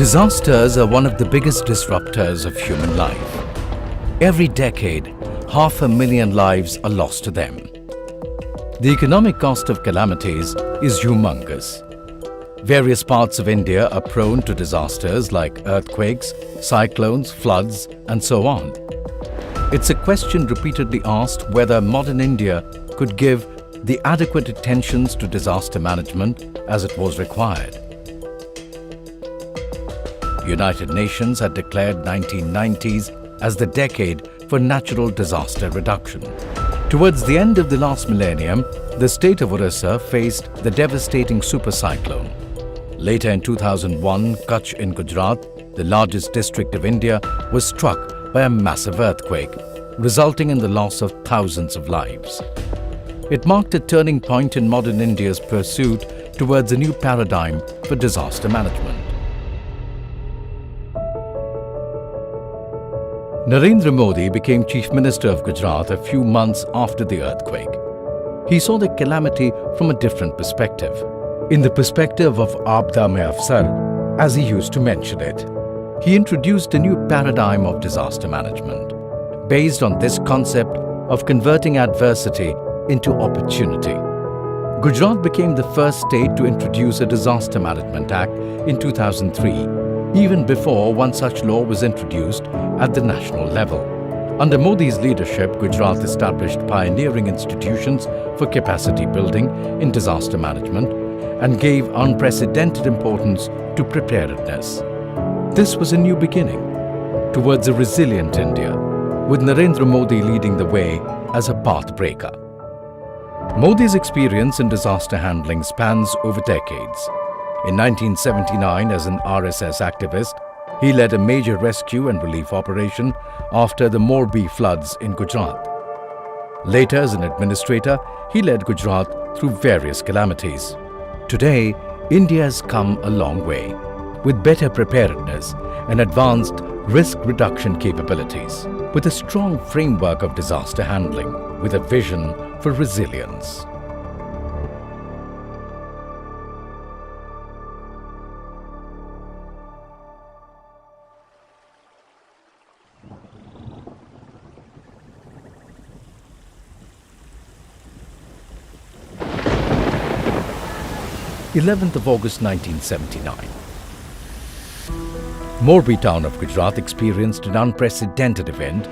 Disasters are one of the biggest disruptors of human life. Every decade, 500,000 lives are lost to them. The economic cost of calamities is humongous. Various parts of India are prone to disasters like earthquakes, cyclones, floods, and so on. It's a question repeatedly asked whether modern India could give the adequate attentions to disaster management as it was required. United Nations had declared 1990s as the decade for natural disaster reduction. Towards the end of the last millennium, the state of Orissa faced the devastating super cyclone. Later in 2001, Kutch in Gujarat, the largest district of India, was struck by a massive earthquake, resulting in the loss of thousands of lives. It marked a turning point in modern India's pursuit towards a new paradigm for disaster management. Narendra Modi became Chief Minister of Gujarat a few months after the earthquake. He saw the calamity from a different perspective, in the perspective of Aapda Mein Afsar, as he used to mention it. He introduced a new paradigm of disaster management, based on this concept of converting adversity into opportunity. Gujarat became the first state to introduce a Disaster Management Act in 2003, even before one such law was introduced at the national level. Under Modi's leadership, Gujarat established pioneering institutions for capacity building in disaster management and gave unprecedented importance to preparedness. This was a new beginning towards a resilient India, with Narendra Modi leading the way as a path breaker. Modi's experience in disaster handling spans over decades. In 1979, as an RSS activist, he led a major rescue and relief operation after the Morbi floods in Gujarat. Later, as an administrator, he led Gujarat through various calamities. Today, India has come a long way, with better preparedness and advanced risk reduction capabilities, with a strong framework of disaster handling, with a vision for resilience. August 1979. Morbi town of Gujarat experienced an unprecedented event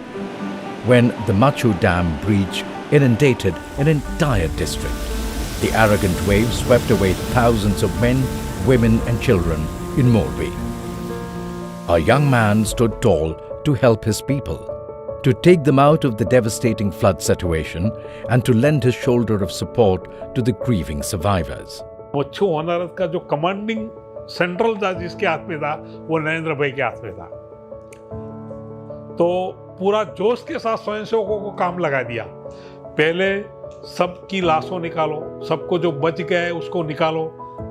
when the Machchhu Dam breach inundated an entire district. The arrogant waves swept away thousands of men, women and children in Morbi. A young man stood tall to help his people, to take them out of the devastating flood situation and to lend his shoulder of support to the grieving survivors. मच्छू होनारत का जो commanding central था जिसके हाथ में था वो नरेंद्र भाई के हाथ में था, तो पूरा जोश के साथ स्वयंसेवकों को काम लगा दिया। पहले सबकी लाशों निकालो, सबको जो बच गया है उसको निकालो,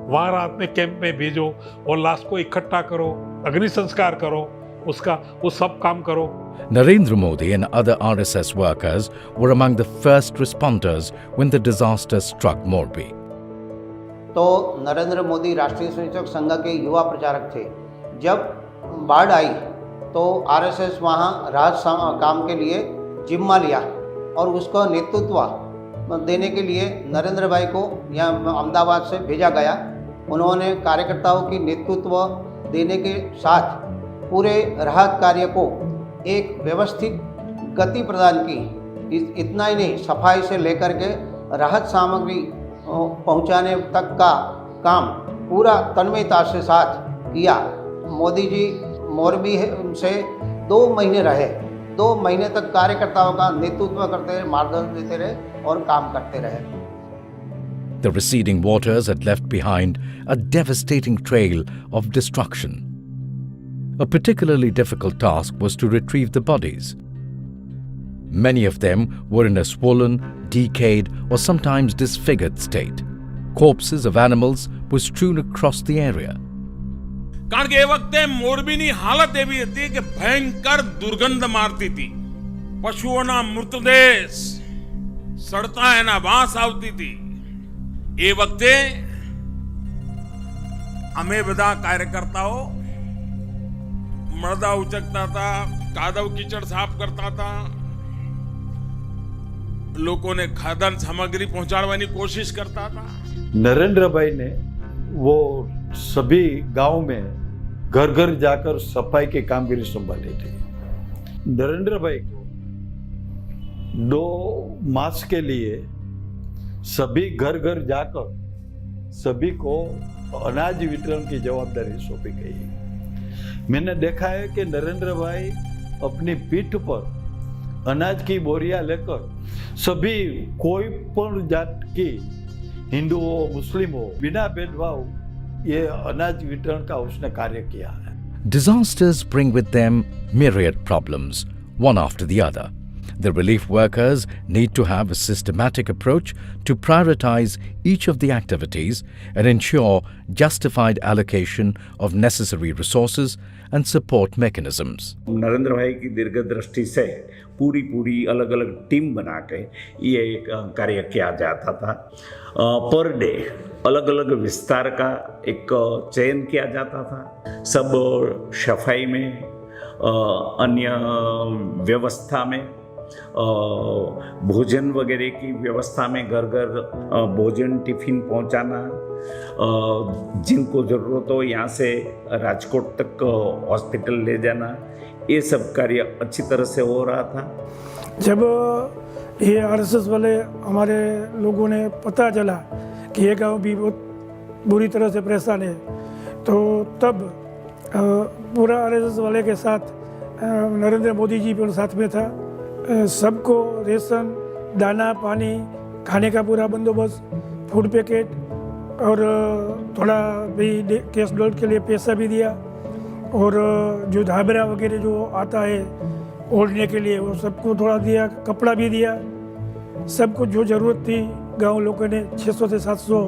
वहां रात में कैंप में भेजो और लाश को इकट्ठा करो, अग्नि संस्कार करो, वो सब काम करो। Narendra Modi and other RSS workers were among the first responders when the disaster struck Morbi. तो नरेंद्र मोदी राष्ट्रीय स्वयंसेवक संघ के युवा प्रचारक थे। जब बाढ़ आई तो आरएसएस वहाँ राहत काम के लिए जिम्मा लिया और उसका नेतृत्व देने के लिए नरेंद्र भाई को यहाँ अहमदाबाद से भेजा गया। उन्होंने कार्यकर्ताओं की नेतृत्व देने के साथ पूरे राहत कार्य को एक व्यवस्थित गति प्रदान की। इतना ही नहीं, सफाई से लेकर के राहत सामग्री पहुंचाने तक का काम पूरा तन्मयता से साथ किया। मोदी जी मोरबी से 2 महीने रहे, 2 महीने तक कार्यकर्ताओं का नेतृत्व करते रहे, मार्गदर्शन देते रहे और काम करते रहे। The receding waters had left behind a devastating trail of destruction. A particularly difficult task was to retrieve the bodies. Many of them were in a swollen, decayed or sometimes disfigured state. Corpses of animals were strewn across the area. કારણ કે એ વખતે મોરબીની હાલત એવી હતી કે ભયંકર દુર્ગંધ મારતી હતી. પશુઓના મૃતદેહ સડતા એના વાસ આવતી હતી. એ વખતે અમે બધા કાર્યકર્તાઓ मृदा उचकता था, कादव कीचड़ साफ करता था, લોકોને ખાદ્યાન્ન સામગ્રી પહોંચાડવાની કોશિશ કરતા હતા। नरेंद्र भाई ने वो सभी गांव में घर घर जाकर सफाई की कामगिरी संभाली थी। नरेंद्र भाई को 2 मास के लिए सभी घर घर जाकर सभी को अनाज वितरण की जवाबदारी सौंपी गई। मैंने देखा है कि नरेंद्र भाई अपनी पीठ पर अनाज की बोरियां लेकर सभी कोई पण जात की, हिंदू हो मुस्लिम हो, बिना भेदभाव ये अनाज वितरण का उसने कार्य किया है। Disasters bring with them myriad problems, one after the other. The relief workers need to have a systematic approach to prioritize each of the activities and ensure justified allocation of necessary resources and support mechanisms. Narendra भाई की दीर्घदृष्टि से पूरी अलग अलग team बना के ये कार्य किया जाता था। पर डे अलग अलग विस्तार का एक चयन किया जाता था। सब सफाई में, अन्य व्यवस्था में, भोजन वगैरह की व्यवस्था में, घर घर भोजन टिफिन पहुंचाना, जिनको ज़रूरत हो यहाँ से राजकोट तक हॉस्पिटल ले जाना, ये सब कार्य अच्छी तरह से हो रहा था। जब ये आरएसएस वाले हमारे लोगों ने पता चला कि ये गांव भी बहुत बुरी तरह से परेशान है, तो तब पूरा आरएसएस वाले के साथ नरेंद्र मोदी जी भी साथ में था। सबको रेशन, दाना, पानी, खाने का पूरा बंदोबस्त, फूड पैकेट और थोड़ा भी कैश डॉल के लिए पैसा भी दिया, और जो धाबरा वगैरह जो आता है ओढ़ने के लिए वो सबको थोड़ा दिया, कपड़ा भी दिया। सबको जो ज़रूरत थी गांव लोगों ने 600 से 700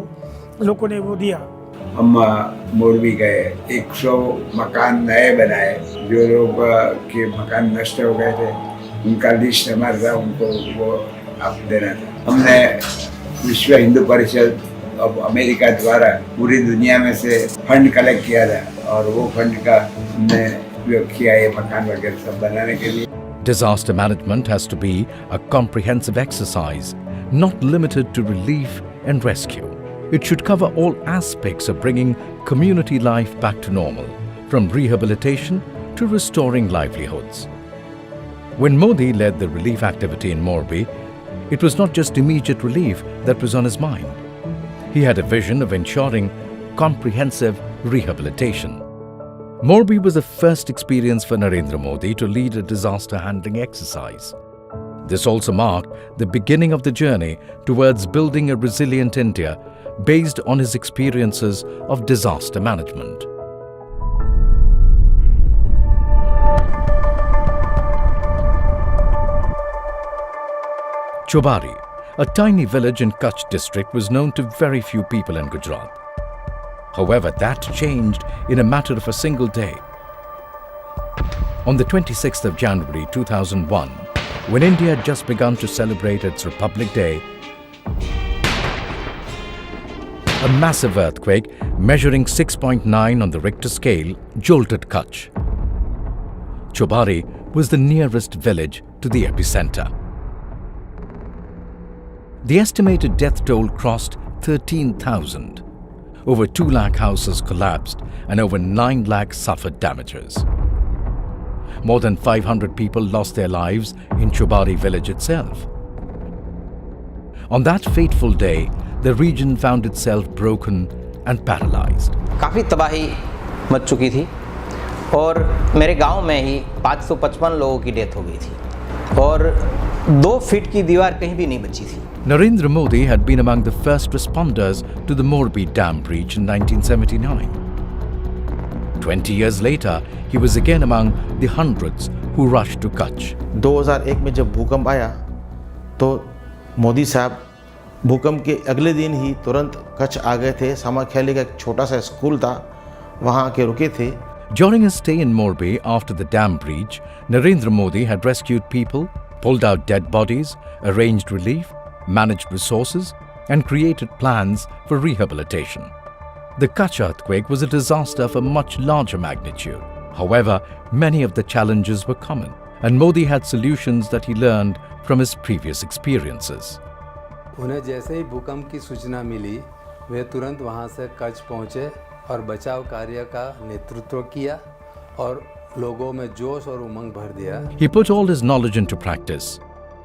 लोगों ने वो दिया। हम मोरबी गए, 100 मकान नए बनाए। जो लोग के मकान नष्ट हो गए थे उनका लिस्ट हमारे था, उनको वो आप देना था। हमने विश्व हिंदू परिषद अब अमेरिका द्वारा पूरी दुनिया में से फंड कलेक्ट किया था, और वो फंड का हमने उपयोग किया ये मकान वगैरह सब बनाने के लिए। Disaster management has to be a comprehensive exercise, not limited to relief and rescue. It should cover all aspects of bringing community life back to normal, from rehabilitation to restoring livelihoods. When Modi led the relief activity in Morbi, it was not just immediate relief that was on his mind. He had a vision of ensuring comprehensive rehabilitation. Morbi was the first experience for Narendra Modi to lead a disaster handling exercise. This also marked the beginning of the journey towards building a resilient India based on his experiences of disaster management. Chobari, a tiny village in Kutch district, was known to very few people in Gujarat. However, that changed in a matter of a single day. On the 26th of January 2001, when India had just begun to celebrate its Republic Day, a massive earthquake measuring 6.9 on the Richter scale jolted Kutch. Chobari was the nearest village to the epicenter. The estimated death toll crossed 13,000. Over 2 lakh houses collapsed and over 9 lakh suffered damages. More than 500 people lost their lives in Chobari village itself. On that fateful day, the region found itself broken and paralyzed. काफ़ी तबाही much चुकी थी और मेरे गांव में ही 555 लोगों की डेथ हो गई थी और 2 फीट की दीवार कहीं भी नहीं बची थी। Narendra Modi had been among the first responders to the Morbi Dam breach in 1979. 20 years later, he was again among the hundreds who rushed to Kutch. 2001 में जब भूकंप आया तो मोदी साहब भूकंप के अगले दिन ही तुरंत कच्छ आ गए थे। सामाख्याली का एक छोटा सा स्कूल था, वहाँ आके रुके थे। During his stay in Morbi after the dam breach, Narendra Modi had rescued people, pulled out dead bodies, arranged relief, managed resources, and created plans for rehabilitation. The Kutch earthquake was a disaster of a much larger magnitude. However, many of the challenges were common, and Modi had solutions that he learned from his previous experiences. उन्हें जैसे ही भूकंप की सूचना मिली, वे तुरंत वहां से कच्छ पहुंचे और बचाव कार्य का नेतृत्व किया और लोगों में जोश और उमंग भर दिया। He put all his knowledge into practice.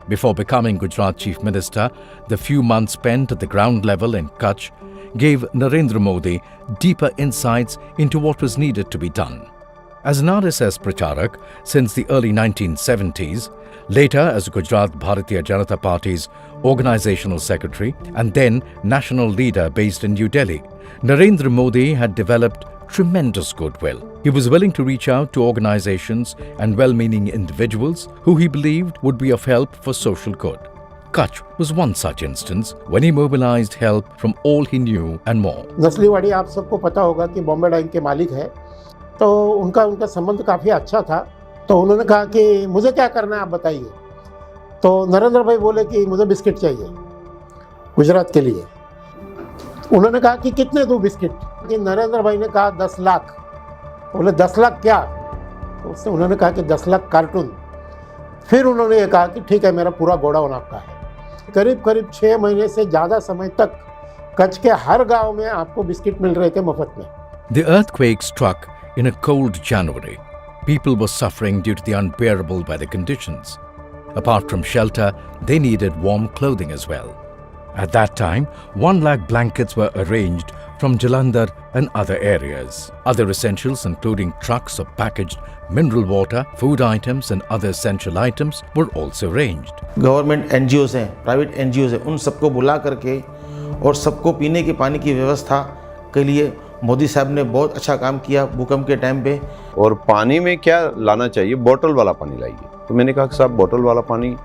Before becoming Gujarat Chief Minister, the few months spent at the ground level in Kutch gave Narendra Modi deeper insights into what was needed to be done. As an RSS Pracharak since the early 1970s, later as Gujarat Bharatiya Janata Party's organizational secretary and then national leader based in New Delhi, Narendra Modi had developed tremendous goodwill. He was willing to reach out to organizations and well-meaning individuals who he believed would be of help for social good. Kutch was one such instance when he mobilized help from all he knew and more. नस्लीवाड़ी आप सबको पता होगा कि Bombay dying के मालिक है, तो उनका संबंध काफ़ी अच्छा था। तो उन्होंने कहा कि मुझे क्या करना है आप बताइए। तो नरेंद्र भाई बोले कि मुझे बिस्किट चाहिए गुजरात के लिए। उन्होंने कहा कि कितने दूँ बिस्किट, कि नरेंद्र भाई ने कहा 10 लाख। बोले 10 लाख क्या? तो उसने उन्होंने कहा कि 10 लाख कार्टून। फिर उन्होंने ये कहा कि ठीक है, मेरा पूरा गोडाउन आपका है। करीब 6 महीने से ज़्यादा समय तक कच्छ के हर गांव में आपको बिस्किट मिल रहे थे मुफ्त में। The earthquake struck in a cold January. People were suffering due to the unbearable weather conditions. Apart from shelter, they needed warm clothing as well. At that time, 1 lakh blankets were arranged from Jalandhar and other areas. Other essentials including trucks of packaged mineral water, food items and other essential items were also arranged. Government NGOs हैं, private NGOs हैं, उन सबको बुला करके और सबको पीने के पानी की व्यवस्था के लिए मोदी साहब ने बहुत अच्छा काम किया भूकंप के टाइम पे। और पानी में क्या लाना चाहिए, बोतल वाला पानी लाइए। तो मैंने कहा कि साहब बोतल वाला पानी,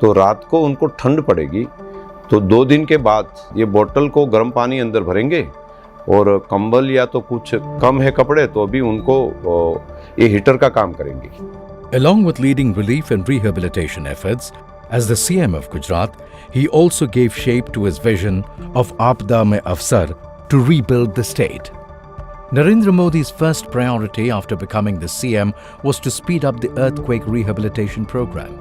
तो रात को उनको ठंड पड़ेगी, तो 2 दिन के बाद ये बोतल को गर्म पानी अंदर भरेंगे और कंबल या तो कुछ कम है कपड़े तो अभी उनको ये हीटर का काम करेंगे। Along with leading relief and rehabilitation efforts, as the CM of Gujarat, he also gave shape to his vision of Aapda Mein Avsar to rebuild the state. Narendra Modi's first priority after becoming the CM was to speed up the earthquake rehabilitation program.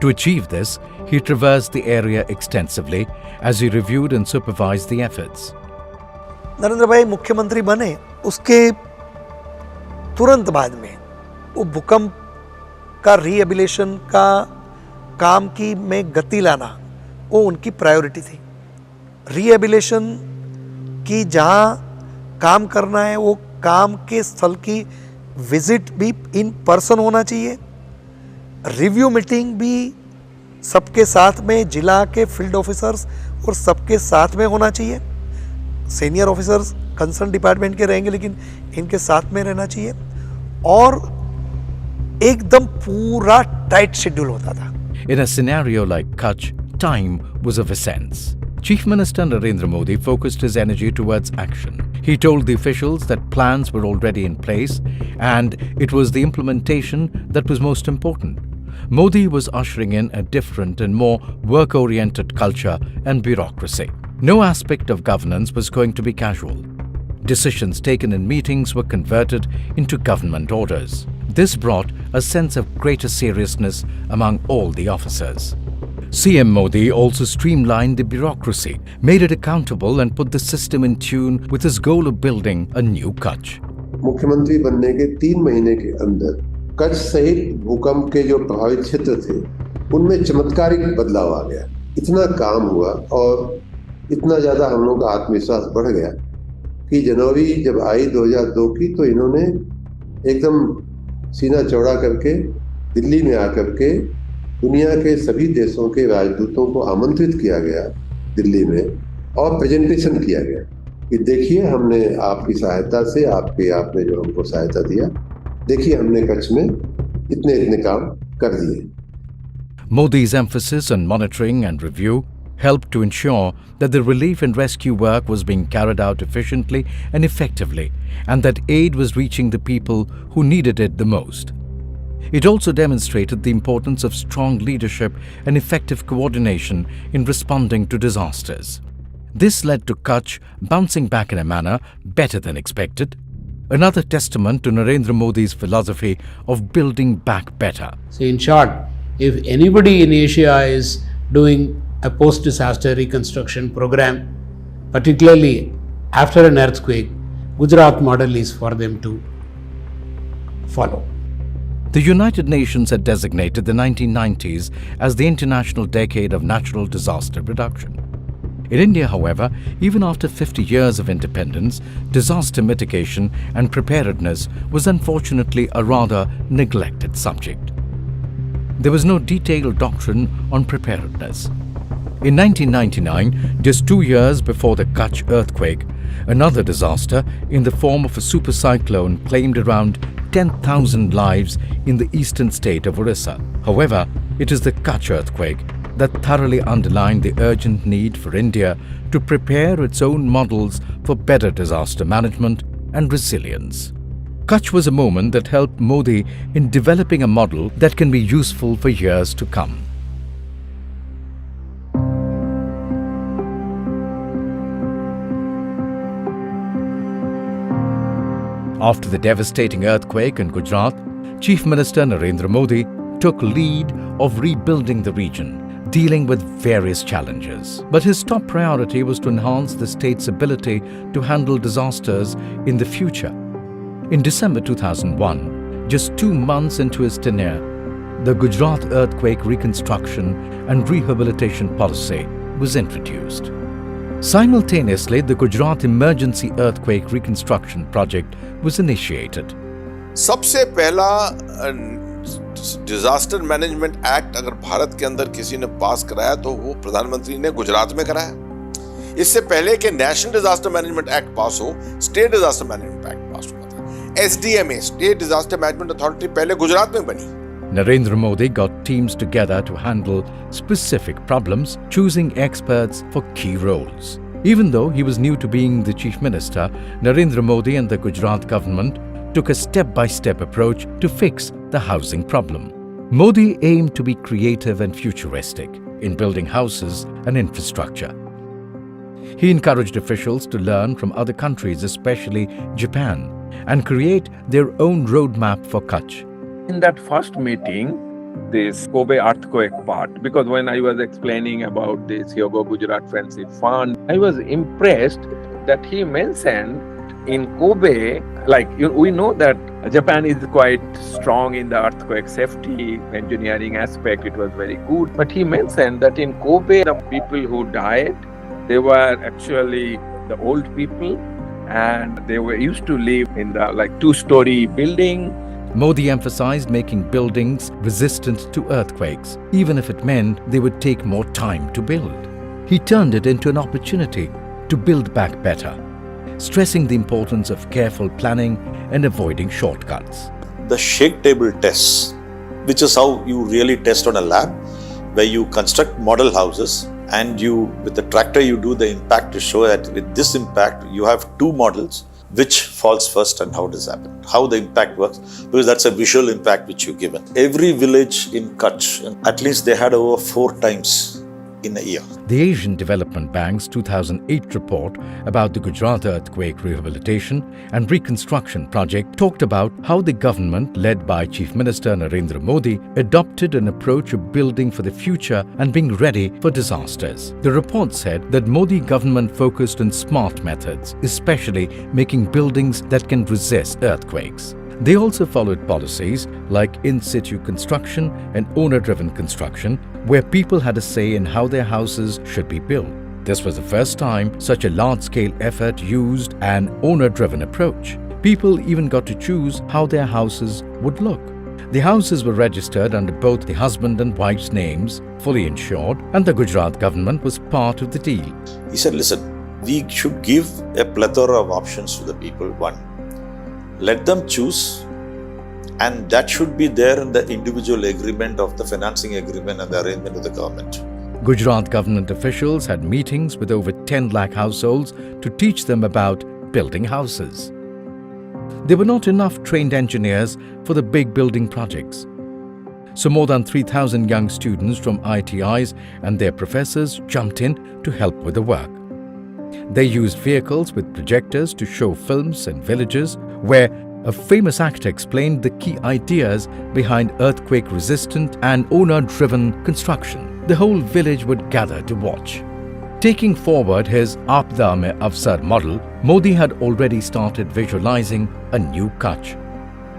To achieve this, he traversed the area extensively as he reviewed and supervised the efforts. Narendra भाई मुख्यमंत्री बने उसके तुरंत बाद में वो भूकंप का रिहेबिलिटेशन का काम की में गति लाना वो उनकी प्रायोरिटी थी। रिहेबिलिटेशन की जहाँ काम करना है वो काम के स्थल की विजिट भी इन पर्सन होना चाहिए, रिव्यू मीटिंग भी सबके साथ में जिला के फील्ड ऑफिसर्स और सबके साथ में होना चाहिए। सीनियर ऑफिसर्स कंसर्न डिपार्टमेंट के रहेंगे लेकिन इनके साथ में रहना चाहिए और एकदम पूरा टाइट शेड्यूल होता था। In a scenario like Kutch, time was of essence. Chief Minister Narendra Modi focused his energy towards action. He told the officials that plans were already in place and it was the implementation that was most important. Modi was ushering in a different and more work-oriented culture and bureaucracy. No aspect of governance was going to be casual. Decisions taken in meetings were converted into government orders. This brought a sense of greater seriousness among all the officers. CM Modi also streamlined the bureaucracy, made it accountable and put the system in tune with his goal of building a new Kutch. मुख्यमंत्री बनने के 3 महीने के अंदर कच्छ सहित भूकंप के जो प्रभावित क्षेत्र थे उनमें चमत्कारिक बदलाव आ गया। इतना काम हुआ और इतना ज़्यादा हम लोगों का आत्मविश्वास बढ़ गया कि जनवरी जब आई 2002 की तो इन्होंने एकदम सीना चौड़ा करके दिल्ली में आकर के दुनिया के सभी देशों के राजदूतों को आमंत्रित किया गया दिल्ली में और प्रेजेंटेशन किया गया कि देखिए हमने आपकी सहायता से आपने जो हमको सहायता दिया, देखिए हमने कच्छ में इतने काम कर दिए। Modi's emphasis on monitoring and review helped to ensure that the relief and rescue work was being carried out efficiently and effectively, and that aid was reaching the people who needed it the most. It also demonstrated the importance of strong leadership and effective coordination in responding to disasters. This led to Kutch bouncing back in a manner better than expected. another testament to Narendra Modi's philosophy of building back better. So in short, if anybody in Asia is doing a post-disaster reconstruction program, particularly after an earthquake, Gujarat model is for them to follow. The United Nations had designated the 1990s as the International Decade of Natural Disaster Reduction. In India, however, even after 50 years of independence, disaster mitigation and preparedness was unfortunately a rather neglected subject. There was no detailed doctrine on preparedness. In 1999, just 2 years before the Kutch earthquake, another disaster in the form of a super cyclone claimed around 10,000 lives in the eastern state of Orissa. However, it is the Kutch earthquake that thoroughly underlined the urgent need for India to prepare its own models for better disaster management and resilience. Kutch was a moment that helped Modi in developing a model that can be useful for years to come. After the devastating earthquake in Gujarat, Chief Minister Narendra Modi took lead of rebuilding the region, dealing with various challenges. But his top priority was to enhance the state's ability to handle disasters in the future. In December 2001, just 2 months into his tenure, the Gujarat Earthquake Reconstruction and Rehabilitation Policy was introduced. Simultaneously, the Gujarat Emergency Earthquake Reconstruction Project was initiated. सबसे पहला disaster management act अगर भारत के अंदर किसी ने पास कराया तो वो प्रधानमंत्री ने गुजरात में कराया। इससे पहले कि national disaster management act pass हो, state disaster management act pass हुआ था। SDMA, state disaster management authority, पहले गुजरात में बनी। Narendra Modi got teams together to handle specific problems, choosing experts for key roles. Even though he was new to being the Chief Minister, Narendra Modi and the Gujarat government took a step-by-step approach to fix the housing problem. Modi aimed to be creative and futuristic in building houses and infrastructure. He encouraged officials to learn from other countries, especially Japan, and create their own roadmap for Kutch. In that first meeting, this Kobe earthquake part, because when I was explaining about this Hyogo Gujarat Friendship Fund, I was impressed that he mentioned in Kobe, we know that Japan is quite strong in the earthquake safety engineering aspect, it was very good. But he mentioned that in Kobe, the people who died, they were actually the old people and they were used to live in the 2-story building. Modi emphasized making buildings resistant to earthquakes, even if it meant they would take more time to build. He turned it into an opportunity to build back better, stressing the importance of careful planning and avoiding shortcuts. The shake table tests, which is how you really test on a lab, where you construct model houses and with the tractor you do the impact to show that with this impact you have 2 models, which falls first and how does that happen, how the impact works, because that's a visual impact which you're given. Every village in Kutch, at least they had over 4 times in a year. The Asian Development Bank's 2008 report about the Gujarat Earthquake Rehabilitation and Reconstruction Project talked about how the government, led by Chief Minister Narendra Modi, adopted an approach of building for the future and being ready for disasters. The report said that Modi government focused on smart methods, especially making buildings that can resist earthquakes. They also followed policies like in-situ construction and owner-driven construction, where people had a say in how their houses should be built. This was the first time such a large-scale effort used an owner-driven approach. People even got to choose how their houses would look. The houses were registered under both the husband and wife's names, fully insured, and the Gujarat government was part of the deal. He said, listen, we should give a plethora of options to the people. 1, let them choose, and that should be there in the individual agreement of the financing agreement and the arrangement with the government. Gujarat government officials had meetings with over 10 lakh households to teach them about building houses. There were not enough trained engineers for the big building projects. So more than 3,000 young students from ITIs and their professors jumped in to help with the work. They used vehicles with projectors to show films in villages where a famous actor explained the key ideas behind earthquake-resistant and owner-driven construction. The whole village would gather to watch. Taking forward his Aapda Mein Avsar model, Modi had already started visualizing a new Kutch,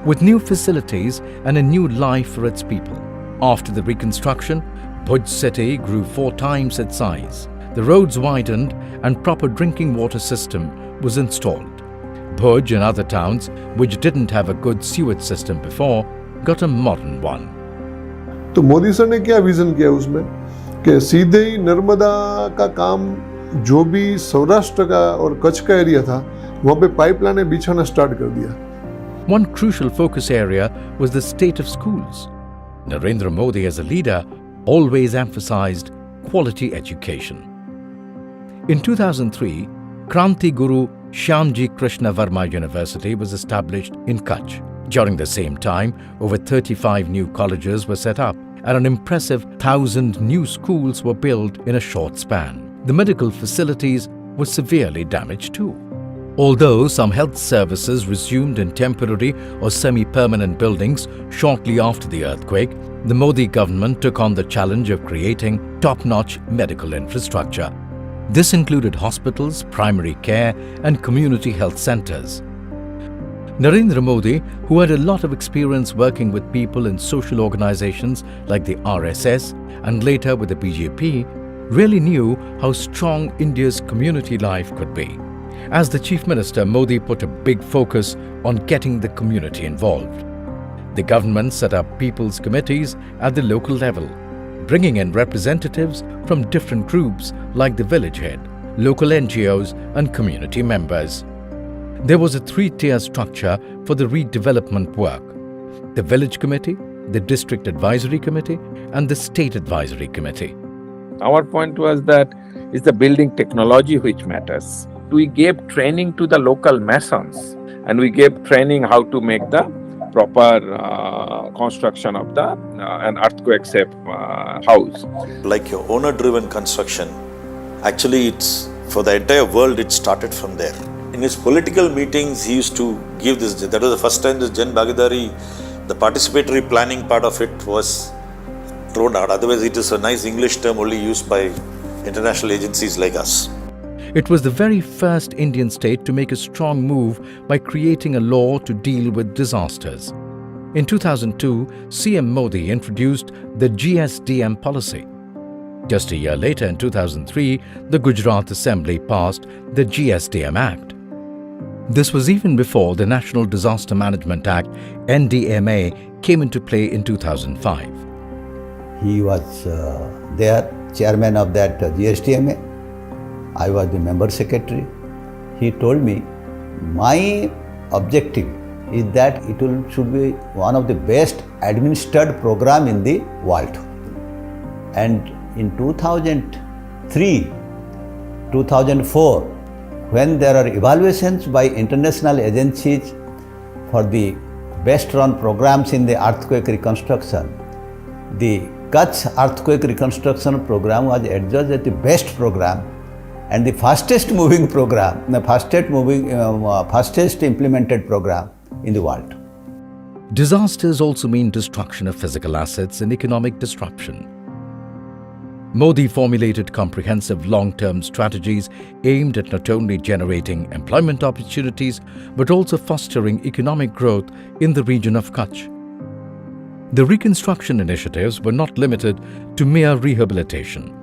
with new facilities and a new life for its people. After the reconstruction, Bhuj city grew 4 times its size. The roads widened and proper drinking water system was installed. Bhuj and other towns which didn't have a good sewage system before got a modern one. तो Modi sir ने क्या vision किया उसमें कि सीधे ही नर्मदा का काम जो भी सौराष्ट्र का और कच्छ का एरिया था वहाँ पे पाइपलाइनें बिछाना स्टार्ट कर दिया. One crucial focus area was the state of schools. Narendra Modi as a leader always emphasized quality education. In 2003, Kranti Guru Shyamji Krishna Varma University was established in Kutch. During the same time, over 35 new colleges were set up and an impressive 1,000 new schools were built in a short span. The medical facilities were severely damaged too. Although some health services resumed in temporary or semi-permanent buildings shortly after the earthquake, the Modi government took on the challenge of creating top-notch medical infrastructure. This included hospitals, primary care and community health centers. Narendra Modi, who had a lot of experience working with people in social organizations like the RSS and later with the BJP, really knew how strong India's community life could be. As the Chief Minister, Modi put a big focus on getting the community involved. The government set up people's committees at the local level, bringing in representatives from different groups like the village head, local NGOs and community members. There was a 3-tier structure for the redevelopment work: the village committee, the district advisory committee and the state advisory committee. Our point was that it's the building technology which matters. We gave training to the local masons and we gave training how to make the proper construction of the an earthquake-safe house. Like your owner-driven construction, actually it's for the entire world, it started from there. In his political meetings, he used to give this, that was the first time this Jan Bhagidari, the participatory planning part of it was thrown out. Otherwise, it is a nice English term only used by international agencies like us. It was the very first Indian state to make a strong move by creating a law to deal with disasters. In 2002, CM Modi introduced the GSDM policy. Just a year later, in 2003, the Gujarat Assembly passed the GSDM Act. This was even before the National Disaster Management Act, NDMA, came into play in 2005. He was there, chairman of that GSDMA. I was the member secretary. He told me, my objective is that it should be one of the best administered program in the world. And in 2003, 2004, when there are evaluations by international agencies for the best run programs in the earthquake reconstruction, the Kutch earthquake reconstruction program was adjudged as the best program and the fastest moving program, the fastest implemented program in the world. Disasters also mean destruction of physical assets and economic disruption. Modi formulated comprehensive long-term strategies aimed at not only generating employment opportunities but also fostering economic growth in the region of Kutch. The reconstruction initiatives were not limited to mere rehabilitation.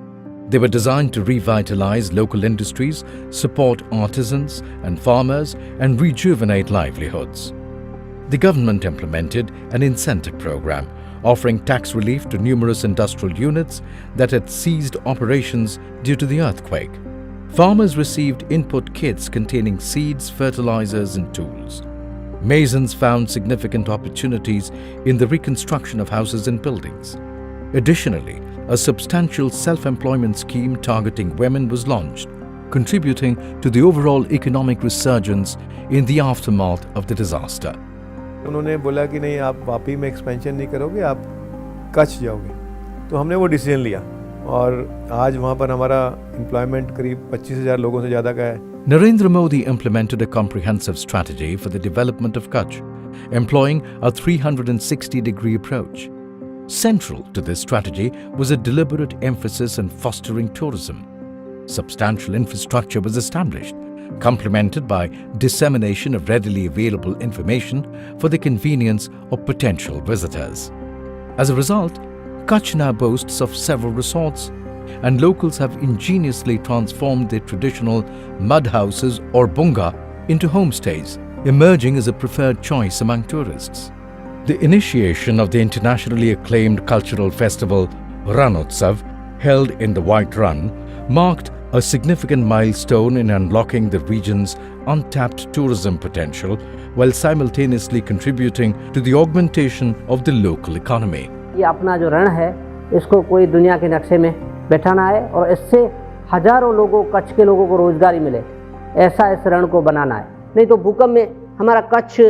They were designed to revitalize local industries, support artisans and farmers, and rejuvenate livelihoods. The government implemented an incentive program offering tax relief to numerous industrial units that had ceased operations due to the earthquake. Farmers received input kits containing seeds, fertilizers, and tools. Masons found significant opportunities in the reconstruction of houses and buildings. Additionally, a substantial self-employment scheme targeting women was launched, contributing to the overall economic resurgence in the aftermath of the disaster. उन्होंने बोला कि नहीं, आप वापी में expansion नहीं करोगे, आप कच्छ जाओगे. तो हमने वो डिसीजन लिया और आज वहाँ पर हमारा एम्प्लॉयमेंट करीब 25,000 लोगों से ज़्यादा का है। Narendra Modi implemented a comprehensive strategy for the development of Kutch, employing a 360-degree approach. Central to this strategy was a deliberate emphasis on fostering tourism. Substantial infrastructure was established, complemented by dissemination of readily available information for the convenience of potential visitors. As a result, Kutch now boasts of several resorts, and locals have ingeniously transformed their traditional mud houses or bunga into homestays, emerging as a preferred choice among tourists. The initiation of the internationally acclaimed cultural festival Ranotsav, held in the White Run, marked a significant milestone in unlocking the region's untapped tourism potential while simultaneously contributing to the augmentation of the local economy. ये अपना जो रण है इसको कोई दुनिया के नक्शे में बैठाना है और इससे हजारों लोगों, कच्छ के लोगों को रोजगारी मिले, ऐसा इस रण को बनाना है। नहीं तो भूकंप में हमारा कच्छ,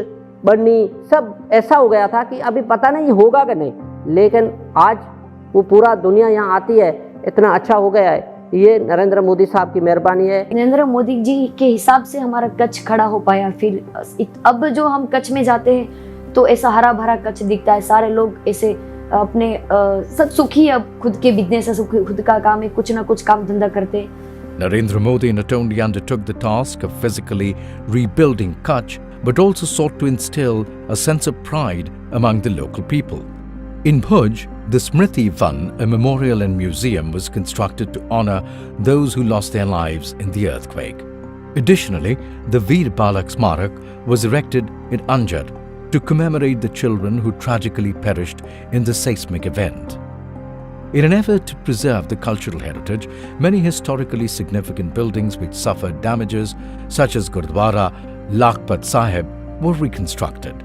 बढ़नी सब ऐसा हो गया था कि अभी पता नहीं होगा कि नहीं, लेकिन आज वो पूरा दुनिया यहाँ आती है, इतना अच्छा हो गया है। ये नरेंद्र मोदी साहब की मेहरबानी है। नरेंद्र मोदी जी के हिसाब से हमारा कच्छ खड़ा हो पाया। फिर अब जो हम कच्छ में जाते हैं तो ऐसा हरा भरा कच्छ दिखता है, सारे लोग ऐसे अपने सब सुखी, अब खुद के बिजनेस है, खुद का काम है, कुछ ना कुछ काम धंधा करते। Narendra Modi not only undertook the task of physically rebuilding Kutch, but also sought to instill a sense of pride among the local people. In Bhuj, the Smriti Van, a memorial and museum, was constructed to honor those who lost their lives in the earthquake. Additionally, the Veer Balak Smarak was erected in Anjar to commemorate the children who tragically perished in the seismic event. In an effort to preserve the cultural heritage, many historically significant buildings which suffered damages, such as Gurdwara Lakhpat Sahib, were reconstructed.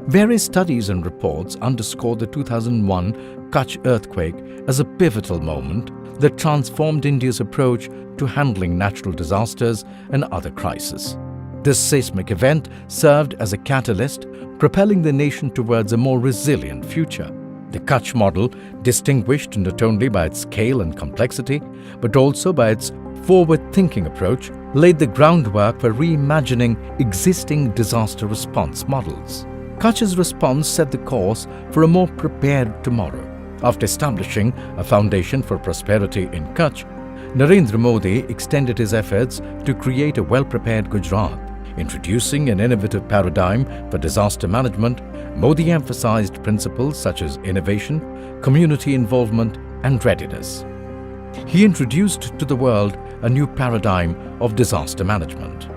Various studies and reports underscore the 2001 Kutch earthquake as a pivotal moment that transformed India's approach to handling natural disasters and other crises. This seismic event served as a catalyst, propelling the nation towards a more resilient future. The Kutch model, distinguished not only by its scale and complexity, but also by its forward-thinking approach, laid the groundwork for reimagining existing disaster response models. Kutch's response set the course for a more prepared tomorrow. After establishing a foundation for prosperity in Kutch, Narendra Modi extended his efforts to create a well-prepared Gujarat. Introducing an innovative paradigm for disaster management, Modi emphasized principles such as innovation, community involvement, and readiness. He introduced to the world a new paradigm of disaster management.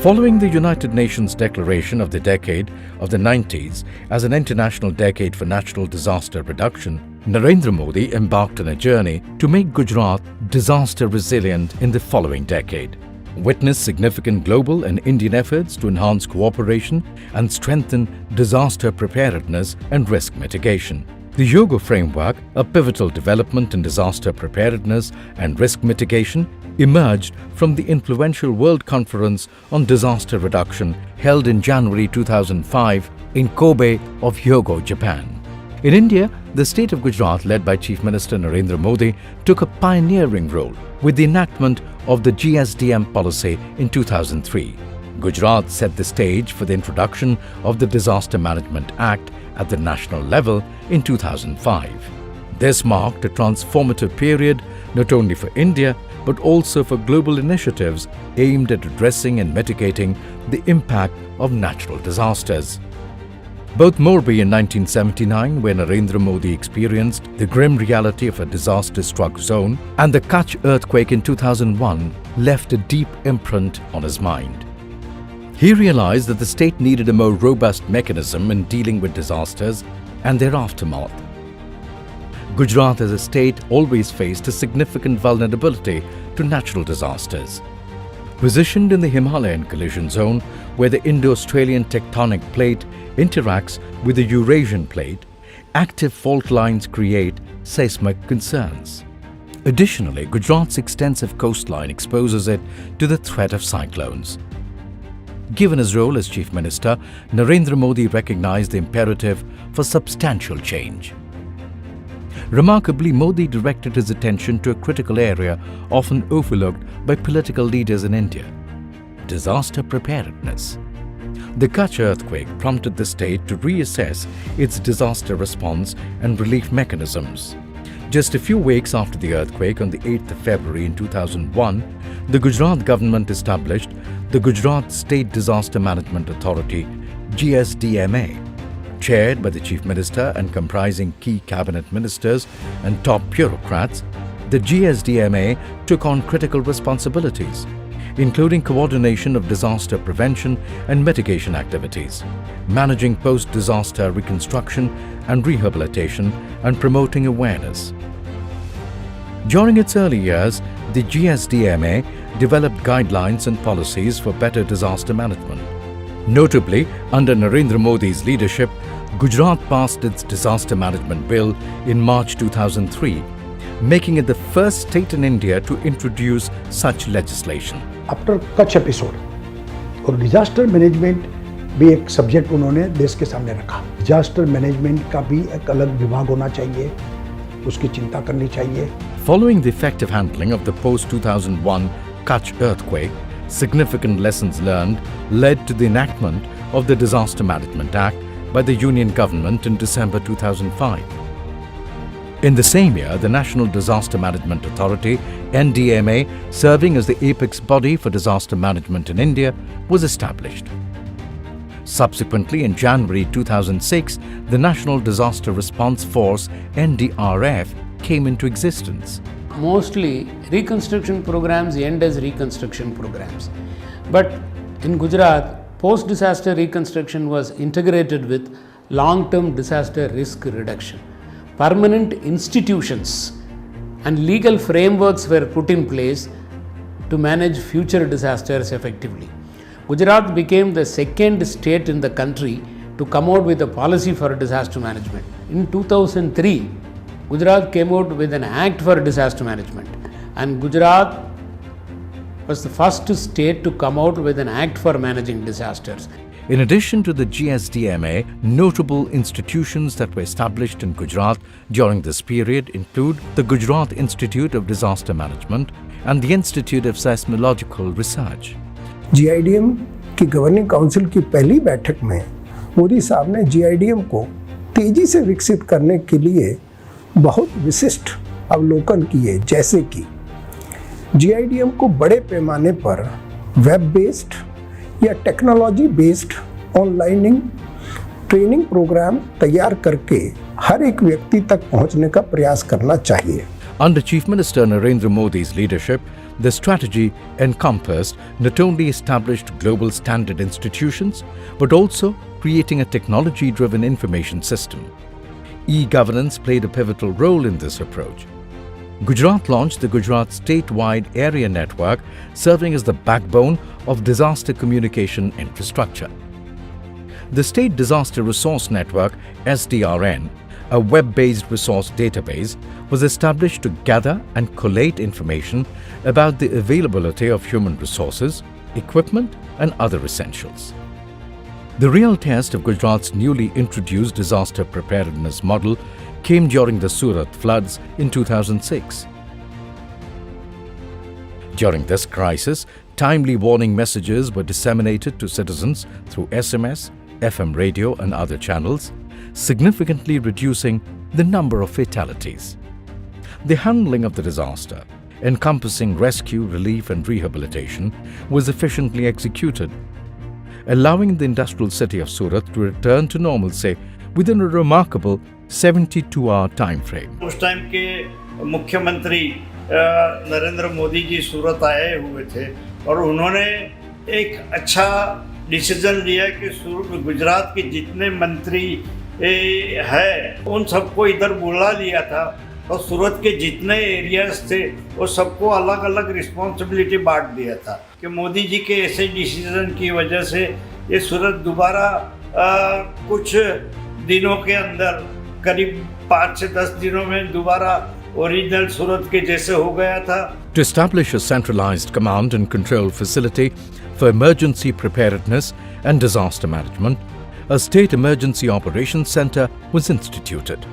Following the United Nations declaration of the decade of the 90s as an international decade for natural disaster reduction, Narendra Modi embarked on a journey to make Gujarat disaster resilient in the following decade. Witnessed significant global and Indian efforts to enhance cooperation and strengthen disaster preparedness and risk mitigation. The Yoga Framework, a pivotal development in disaster preparedness and risk mitigation, emerged from the influential World Conference on Disaster Reduction held in January 2005 in Kobe of Hyogo, Japan. In India, the state of Gujarat, led by Chief Minister Narendra Modi, took a pioneering role with the enactment of the GSDM policy in 2003. Gujarat set the stage for the introduction of the Disaster Management Act at the national level in 2005. This marked a transformative period not only for India but also for global initiatives aimed at addressing and mitigating the impact of natural disasters. Both Morbi in 1979, where Narendra Modi experienced the grim reality of a disaster-struck zone, and the Kutch earthquake in 2001 left a deep imprint on his mind. He realized that the state needed a more robust mechanism in dealing with disasters and their aftermath. Gujarat as a state always faced a significant vulnerability to natural disasters. Positioned in the Himalayan collision zone, where the Indo-Australian tectonic plate interacts with the Eurasian plate, active fault lines create seismic concerns. Additionally, Gujarat's extensive coastline exposes it to the threat of cyclones. Given his role as Chief Minister, Narendra Modi recognized the imperative for substantial change. Remarkably, Modi directed his attention to a critical area often overlooked by political leaders in India: disaster preparedness. The Kutch earthquake prompted the state to reassess its disaster response and relief mechanisms. Just a few weeks after the earthquake, on the 8th of February in 2001, the Gujarat government established the Gujarat State Disaster Management Authority, GSDMA. Chaired by the Chief Minister and comprising key cabinet ministers and top bureaucrats, the GSDMA took on critical responsibilities, including coordination of disaster prevention and mitigation activities, managing post-disaster reconstruction and rehabilitation, and promoting awareness. During its early years, the GSDMA developed guidelines and policies for better disaster management. Notably, under Narendra Modi's leadership, Gujarat passed its Disaster Management Bill in March 2003, making it the first state in India to introduce such legislation. After Kutch episode और disaster management भी एक subject उन्होंने देश के सामने रखा। Disaster management का भी एक अलग विभाग होना चाहिए, उसकी चिंता करनी चाहिए। Following the effective handling of the post-2001 Kutch earthquake, significant lessons learned led to the enactment of the Disaster Management Act by the Union Government in December 2005. In the same year, the National Disaster Management Authority, NDMA, serving as the apex body for disaster management in India, was established. Subsequently, in January 2006, the National Disaster Response Force, NDRF, came into existence. Mostly, reconstruction programs end as reconstruction programs. But in Gujarat, post-disaster reconstruction was integrated with long-term disaster risk reduction. Permanent institutions and legal frameworks were put in place to manage future disasters effectively. Gujarat became the second state in the country to come out with a policy for disaster management. In 2003, Gujarat came out with an act for disaster management, and Gujarat was the first state to come out with an act for managing disasters. In addition to the GSDMA, notable institutions that were established in Gujarat during this period include the Gujarat Institute of Disaster Management and the Institute of Seismological Research. GIDM की governing council की पहली बैठक में मोदी साहब ने GIDM को तेजी से विकसित करने के लिए बहुत विशिष्ट अवलोकन किए, जैसे कि GIDM को बड़े पैमाने पर वेब बेस्ड या technology based online training program तैयार करके हर एक व्यक्ति तक पहुंचने का प्रयास करना चाहिए। Under Chief Minister Narendra Modi's leadership, the strategy encompassed not only established global standard institutions, but also creating a technology-driven information system. E-governance played a pivotal role in this approach. Gujarat launched the Gujarat Statewide Area Network, serving as the backbone of disaster communication infrastructure. The State Disaster Resource Network, SDRN, a web-based resource database, was established to gather and collate information about the availability of human resources, equipment, and other essentials. The real test of Gujarat's newly introduced disaster preparedness model came during the Surat floods in 2006. During this crisis, timely warning messages were disseminated to citizens through SMS, FM radio, and other channels, significantly reducing the number of fatalities. The handling of the disaster, encompassing rescue, relief, and rehabilitation, was efficiently executed, allowing the industrial city of Surat to return to normalcy within a remarkable 72-hour time frame. उस time के मुख्यमंत्री नरेंद्र मोदी जी सूरत आए हुए थे और उन्होंने एक अच्छा डिसीजन लिया कि गुजरात के जितने मंत्री हैं उन सबको इधर बुला लिया था और सूरत के जितने एरियाज थे वो सबको अलग अलग रिस्पॉन्सिबिलिटी बांट दिया था कि मोदी जी के ऐसे डिसीजन की वजह से ये सूरत दोबारा कुछ दिनों के अंदर करीब 5 से 10 दिनों में दोबारा ओरिजिनल सूरत के जैसे हो गया था। To establish a centralized command and control facility for emergency preparedness and disaster management, a state emergency operations center was instituted.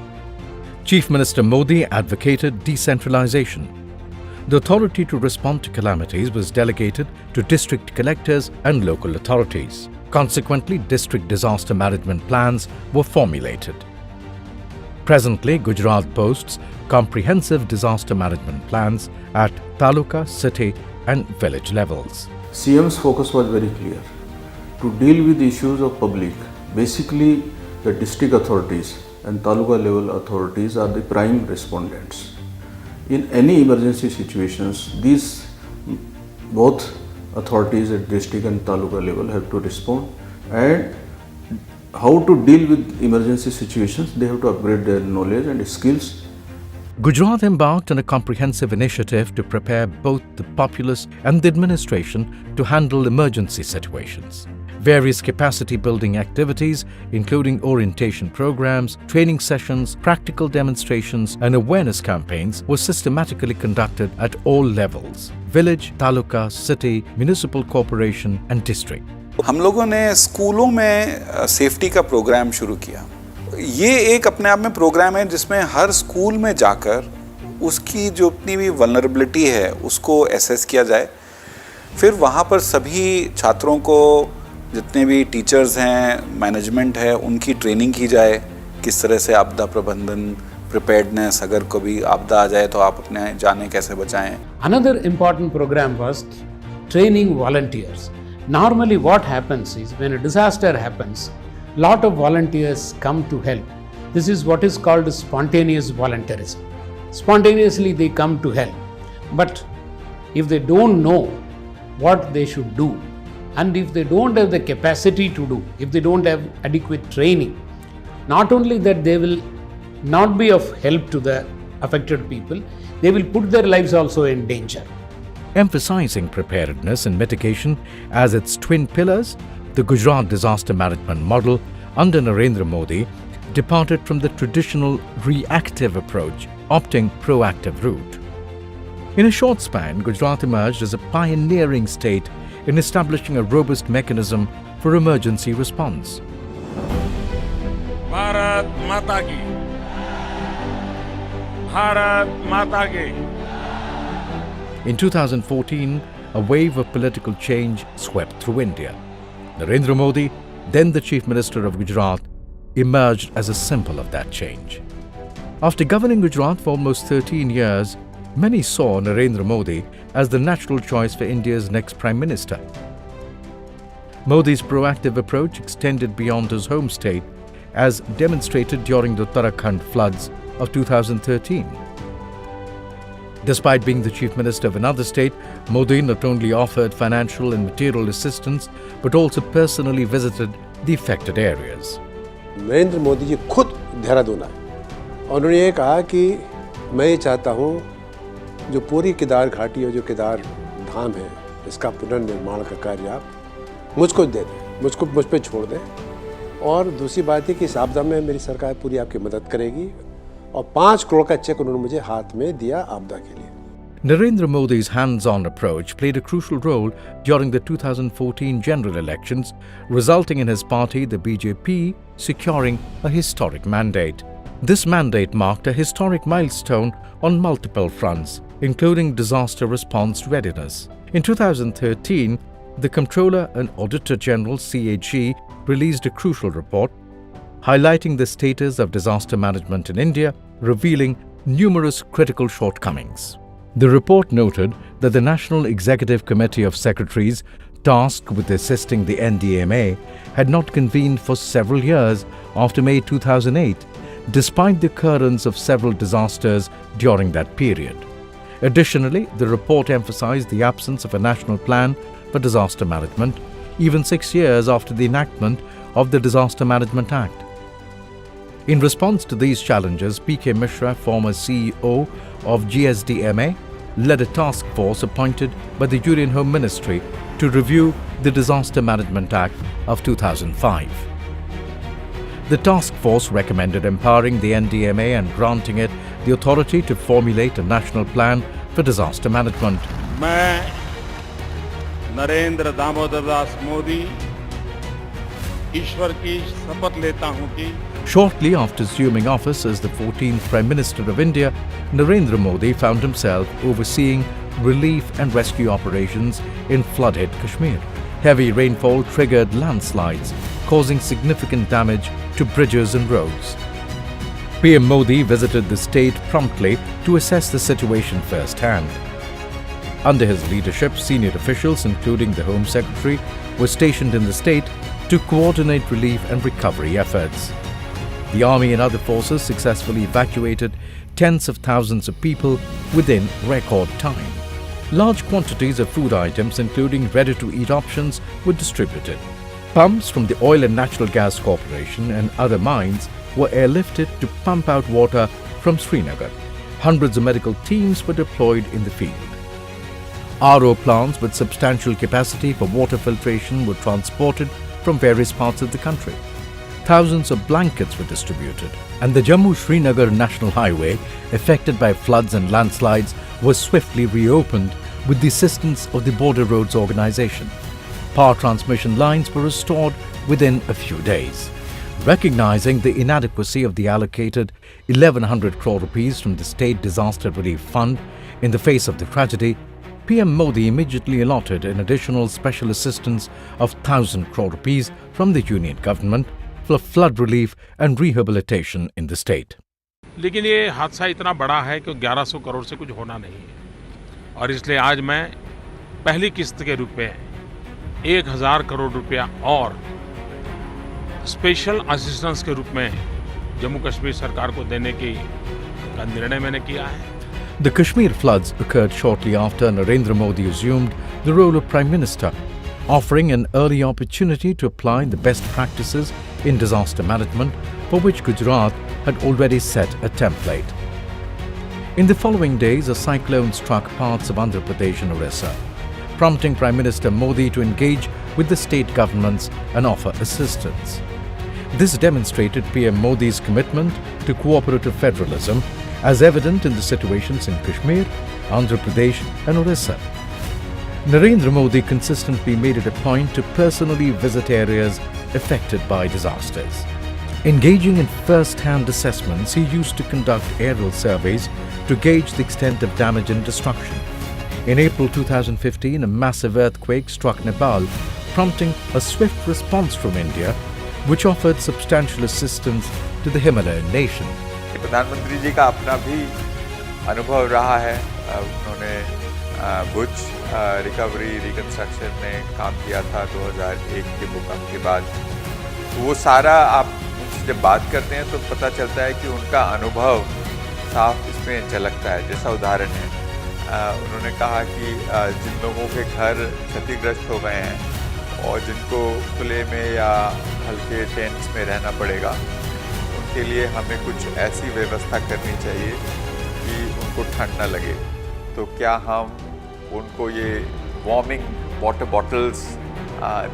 Chief Minister Modi advocated decentralization. The authority to respond to calamities was delegated to district collectors and local authorities. Consequently, district disaster management plans were formulated. Presently, Gujarat boasts comprehensive disaster management plans at taluka, city and village levels. CM's focus was very clear. To deal with the issues of public, basically the district authorities and taluka level authorities are the prime respondents. In any emergency situations, these both authorities at district and taluka level have to respond, and how to deal with emergency situations, they have to upgrade their knowledge and skills. Gujarat embarked on a comprehensive initiative to prepare both the populace and the administration to handle emergency situations. Various capacity building activities, including orientation programs, training sessions, practical demonstrations and awareness campaigns were systematically conducted at all levels: village, taluka, city, municipal corporation and district. हम लोगों ने स्कूलों में safety का programme शुरू किया। ये एक अपने आप में प्रोग्राम है जिसमें हर स्कूल में जाकर उसकी जो अपनी भी वल्नरेबिलिटी है उसको एसेस किया जाए। फिर वहाँ पर सभी छात्रों को, जितने भी टीचर्स हैं, मैनेजमेंट है, उनकी ट्रेनिंग की जाए, किस तरह से आपदा प्रबंधन, preparedness, अगर कभी आपदा आ जाए तो आप अपने जाने कैसे बचाएं। Another important program was training volunteers. Normally what happens is when a disaster happens, lot of volunteers come to help. This is what is called spontaneous volunteerism. Spontaneously they come to help. But if they don't know what they should do, and if they don't have the capacity to do, if they don't have adequate training, not only that they will not be of help to the affected people, they will put their lives also in danger. Emphasizing preparedness and mitigation as its twin pillars, the Gujarat disaster management model under Narendra Modi departed from the traditional reactive approach, opting proactive route. In a short span, Gujarat emerged as a pioneering state in establishing a robust mechanism for emergency response. Bharat Mata Ki. Bharat Mata Ki. In 2014, a wave of political change swept through India. Narendra Modi, then the Chief Minister of Gujarat, emerged as a symbol of that change. After governing Gujarat for almost 13 years, many saw Narendra Modi as the natural choice for India's next Prime Minister. Modi's proactive approach extended beyond his home state, as demonstrated during the Uttarakhand floods of 2013. Despite being the Chief Minister of another state, Modi not only offered financial and material assistance, but also personally visited the affected areas. Narendra Modi ji खुद देहरादून आए और उन्होंने ये कहा कि मैं ये चाहता हूँ जो पूरी केदार घाटी और जो केदार धाम है इसका पुनर्निर्माण का कार्य आप मुझको दे दें, मुझ पे छोड़ दें। और दूसरी बात है कि इस आपदा में मेरी सरकार पूरी आपकी मदद करेगी और 5 करोड़ का चेक उन्होंने मुझे हाथ में दिया आपदा के लिए। Narendra Modi's hands-on approach played a crucial role during the 2014 general elections, resulting in his party, the BJP, securing a historic mandate. This mandate marked a historic milestone on multiple fronts, including disaster response readiness. In 2013, the Comptroller and Auditor General (CAG) released a crucial report highlighting the status of disaster management in India, revealing numerous critical shortcomings. The report noted that the National Executive Committee of Secretaries tasked with assisting the NDMA had not convened for several years after May 2008, despite the occurrence of several disasters during that period. Additionally, the report emphasized the absence of a national plan for disaster management, even 6 years after the enactment of the Disaster Management Act. In response to these challenges, P.K. Mishra, former CEO of GSDMA, led a task force appointed by the Union Home Ministry to review the Disaster Management Act of 2005. The task force recommended empowering the NDMA and granting it the authority to formulate a national plan for disaster management. मैं नरेंद्र दामोदर दास मोदी ईश्वर की शपथ लेता हूं कि Shortly after assuming office as the 14th Prime Minister of India, Narendra Modi found himself overseeing relief and rescue operations in flood-hit Kashmir. Heavy rainfall triggered landslides, causing significant damage to bridges and roads. PM Modi visited the state promptly to assess the situation firsthand. Under his leadership, senior officials, including the Home Secretary, were stationed in the state to coordinate relief and recovery efforts. The army and other forces successfully evacuated tens of thousands of people within record time. Large quantities of food items, including ready-to-eat options, were distributed. Pumps from the Oil and Natural Gas Corporation and other mines were airlifted to pump out water from Srinagar. Hundreds of medical teams were deployed in the field. RO plants with substantial capacity for water filtration were transported from various parts of the country. Thousands of blankets were distributed, and the Jammu-Srinagar National Highway, affected by floods and landslides, was swiftly reopened with the assistance of the Border Roads Organization. Power transmission lines were restored within a few days. Recognizing the inadequacy of the allocated 1,100 crore rupees from the State Disaster Relief Fund in the face of the tragedy, PM Modi immediately allotted an additional special assistance of 1,000 crore rupees from the Union government for flood relief and rehabilitation in the state. लेकिन ये हादसा इतना बड़ा है कि 1100 करोड़ से कुछ होना नहीं है और इसलिए आज मैं पहली किस्त के रूप में 1,000 करोड़ रुपया और स्पेशल असिस्टेंस के रूप में जम्मू कश्मीर सरकार को देने का निर्णय मैंने किया है. The Kashmir floods occurred shortly after Narendra Modi assumed the role of Prime Minister, offering an early opportunity to apply the best practices in disaster management for which Gujarat had already set a template. In the following days, a cyclone struck parts of Andhra Pradesh and Orissa, prompting Prime Minister Modi to engage with the state governments and offer assistance. This demonstrated PM Modi's commitment to cooperative federalism, as evident in the situations in Kashmir, Andhra Pradesh and Orissa. Narendra Modi consistently made it a point to personally visit areas affected by disasters. Engaging in first-hand assessments, he used to conduct aerial surveys to gauge the extent of damage and destruction. In April 2015, a massive earthquake struck Nepal, prompting a swift response from India, which offered substantial assistance to the Himalayan nation. प्रधानमंत्री जी का अपना भी अनुभव रहा है. उन्होंने भुज recovery reconstruction में काम किया था 2001 के भूकंप के बाद. वो सारा आप उनसे जब बात करते हैं तो पता चलता है कि उनका अनुभव साफ इसमें झलकता है. जैसा उदाहरण है, उन्होंने कहा कि जिन लोगों के घर क्षतिग्रस्त हो गए हैं और जिनको खुले में या हल्के टेंट्स में रहना पड़ेगा, के लिए हमें कुछ ऐसी व्यवस्था करनी चाहिए कि उनको ठंड न लगे. तो क्या हम उनको ये वार्मिंग वाटर बॉटल्स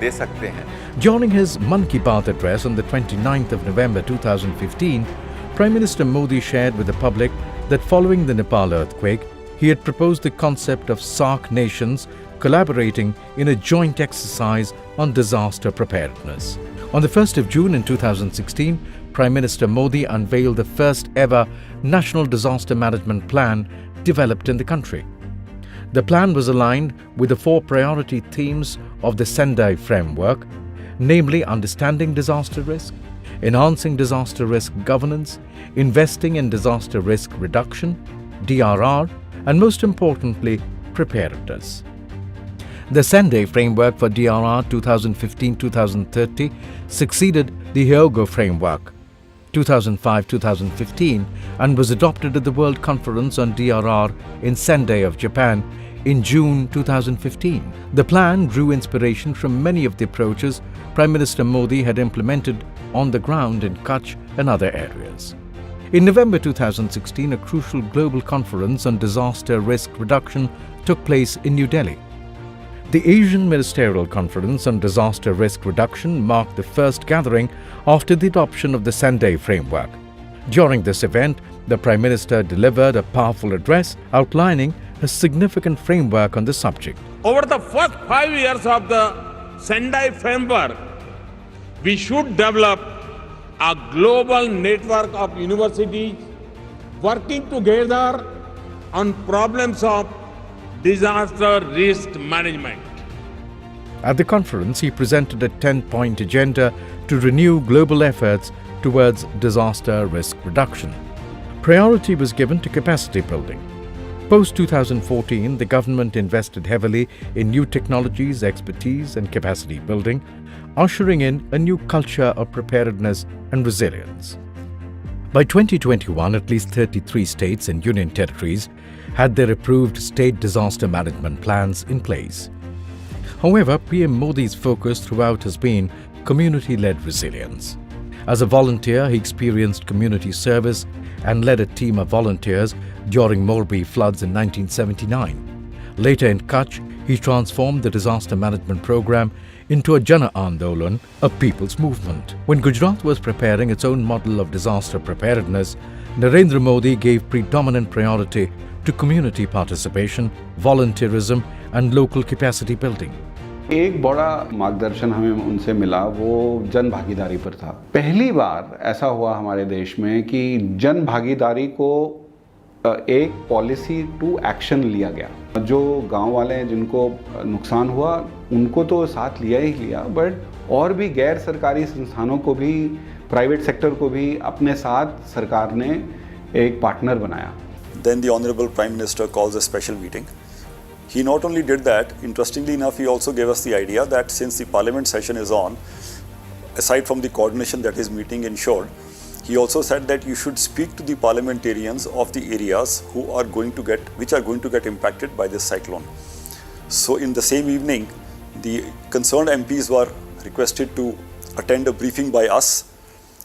दे सकते हैं? During his Mann Ki Baat address on the 29th of November 2015, Prime Minister Modi shared with the public that following the Nepal earthquake, he had proposed the concept of SAARC nations collaborating in a joint exercise on disaster preparedness. On the 1st of June in 2016, Prime Minister Modi unveiled the first ever National Disaster Management Plan developed in the country. The plan was aligned with the 4 priority themes of the Sendai framework, namely understanding disaster risk, enhancing disaster risk governance, investing in disaster risk reduction, DRR, and most importantly, preparedness. The Sendai framework for DRR 2015-2030 succeeded the Hyogo framework 2005-2015 and was adopted at the World Conference on DRR in Sendai of Japan in June 2015. The plan drew inspiration from many of the approaches Prime Minister Modi had implemented on the ground in Kutch and other areas. In November 2016, a crucial global conference on disaster risk reduction took place in New Delhi. The Asian Ministerial Conference on Disaster Risk Reduction marked the first gathering after the adoption of the Sendai framework. During this event, the Prime Minister delivered a powerful address outlining a significant framework on the subject. Over the first 5 years of the Sendai framework, we should develop a global network of universities working together on problems of disaster risk management. At the conference, he presented a 10-point agenda to renew global efforts towards disaster risk reduction. Priority was given to capacity building. Post-2014, the government invested heavily in new technologies, expertise and capacity building, ushering in a new culture of preparedness and resilience. By 2021, at least 33 states and union territories had their approved state disaster management plans in place. However, PM Modi's focus throughout has been community-led resilience. As a volunteer, he experienced community service and led a team of volunteers during Morbi floods in 1979. Later in Kutch, he transformed the disaster management program into a Jana Andolan, a people's movement. When Gujarat was preparing its own model of disaster preparedness, Narendra Modi gave predominant priority to community participation, volunteerism and local capacity building. एक बड़ा मार्गदर्शन हमें उनसे मिला वो जन भागीदारी पर था। पहली बार ऐसा हुआ हमारे देश में कि जन भागीदारी को एक पॉलिसी टू एक्शन लिया गया। जो गांव वाले हैं जिनको नुकसान हुआ उनको तो साथ लिया ही लिया, बट और भी गैर सरकारी संस्थानों को भी, प्राइवेट सेक्टर को भी अपने साथ सरकार ने एक पार्टनर बनाया। Then the Honorable Prime Minister calls a special meeting. He not only did that, interestingly enough, he also gave us the idea that since the parliament session is on, aside from the coordination that his meeting ensured, he also said that you should speak to the parliamentarians of the areas which are going to get impacted by this cyclone. So in the same evening, the concerned MPs were requested to attend a briefing by us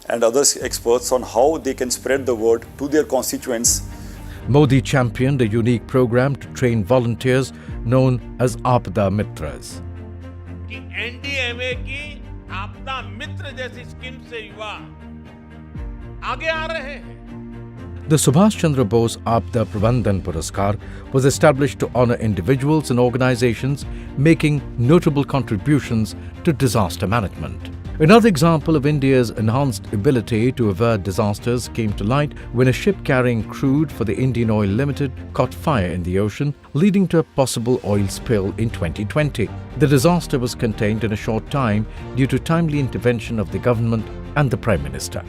and other experts on how they can spread the word to their constituents. Modi championed a unique program to train volunteers known as Aapda Mitras. कि NDMA की आपदा मित्र जैसी scheme से युवा आगे आ रहे हैं। The Subhash Chandra Bose Aapda Prabandhan Puraskar was established to honor individuals and organizations making notable contributions to disaster management. Another example of India's enhanced ability to avert disasters came to light when a ship carrying crude for the Indian Oil Limited caught fire in the ocean, leading to a possible oil spill in 2020. The disaster was contained in a short time due to timely intervention of the government and the Prime Minister.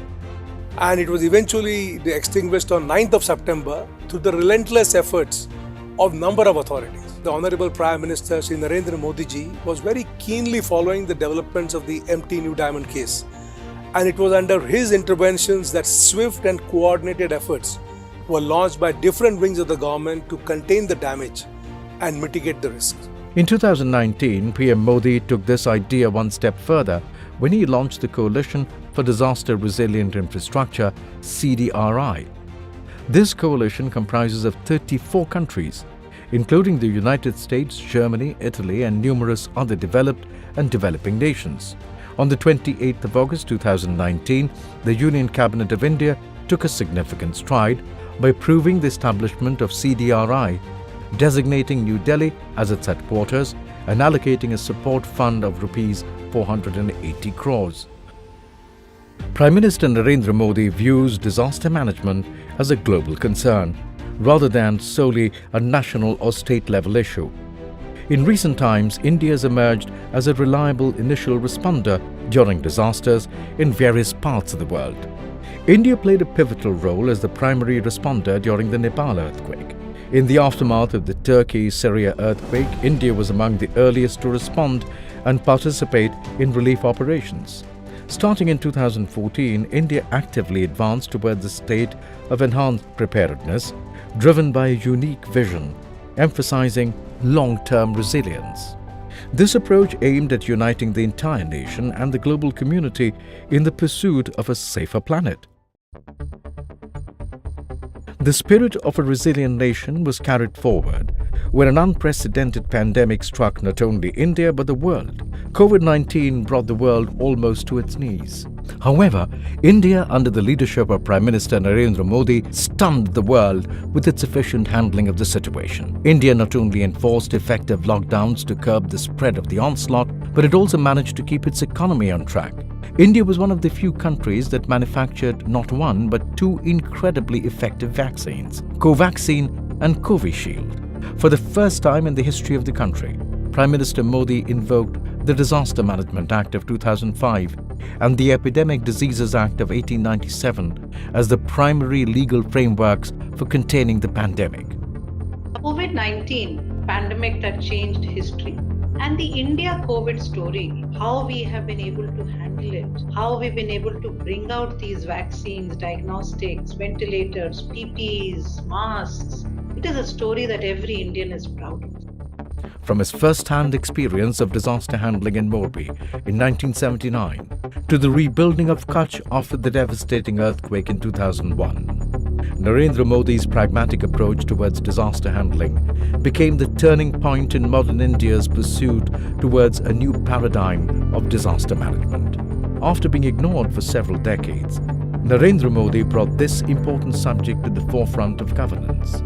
And it was eventually extinguished on 9th of September through the relentless efforts of number of authorities. The Honorable Prime Minister Shri Narendra Modi ji was very keenly following the developments of the MT New Diamond case, and it was under his interventions that swift and coordinated efforts were launched by different wings of the government to contain the damage and mitigate the risks. In 2019, PM Modi took this idea one step further when he launched the Coalition for Disaster Resilient Infrastructure, CDRI. This coalition comprises of 34 countries, including the United States, Germany, Italy and numerous other developed and developing nations. On the 28th of August 2019, the Union Cabinet of India took a significant stride by approving the establishment of CDRI, designating New Delhi as its headquarters and allocating a support fund of Rs 480 crores. Prime Minister Narendra Modi views disaster management as a global concern, rather than solely a national or state-level issue. In recent times, India has emerged as a reliable initial responder during disasters in various parts of the world. India played a pivotal role as the primary responder during the Nepal earthquake. In the aftermath of the Turkey-Syria earthquake, India was among the earliest to respond and participate in relief operations. Starting in 2014, India actively advanced towards a state of enhanced preparedness, driven by a unique vision, emphasizing long-term resilience. This approach aimed at uniting the entire nation and the global community in the pursuit of a safer planet. The spirit of a resilient nation was carried forward when an unprecedented pandemic struck not only India but the world. COVID-19 brought the world almost to its knees. However, India, under the leadership of Prime Minister Narendra Modi, stunned the world with its efficient handling of the situation. India not only enforced effective lockdowns to curb the spread of the onslaught, but it also managed to keep its economy on track. India was one of the few countries that manufactured not one but two incredibly effective vaccines, Covaxin and Covishield. For the first time in the history of the country, Prime Minister Modi invoked the Disaster Management Act of 2005 and the Epidemic Diseases Act of 1897 as the primary legal frameworks for containing the pandemic. COVID-19 pandemic that changed history, and the India COVID story, how we have been able to handle it, how we've been able to bring out these vaccines, diagnostics, ventilators, PPEs, masks. It is a story that every Indian is proud of. From his first-hand experience of disaster handling in Morbi in 1979 to the rebuilding of Kutch after the devastating earthquake in 2001, Narendra Modi's pragmatic approach towards disaster handling became the turning point in modern India's pursuit towards a new paradigm of disaster management. After being ignored for several decades, Narendra Modi brought this important subject to the forefront of governance.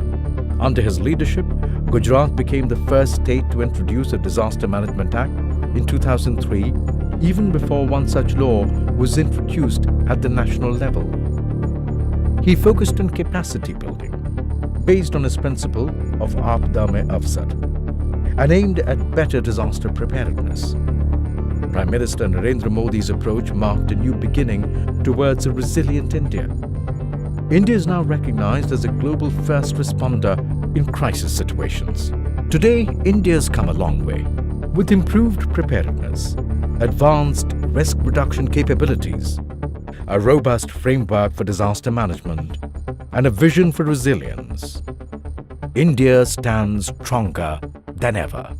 Under his leadership, Gujarat became the first state to introduce a Disaster Management Act in 2003, even before one such law was introduced at the national level. He focused on capacity building, based on his principle of Aapda Mein Avsar, and aimed at better disaster preparedness. Prime Minister Narendra Modi's approach marked a new beginning towards a resilient India. India is now recognized as a global first responder in crisis situations. Today, India has come a long way. With improved preparedness, advanced risk reduction capabilities, a robust framework for disaster management, and a vision for resilience, India stands stronger than ever.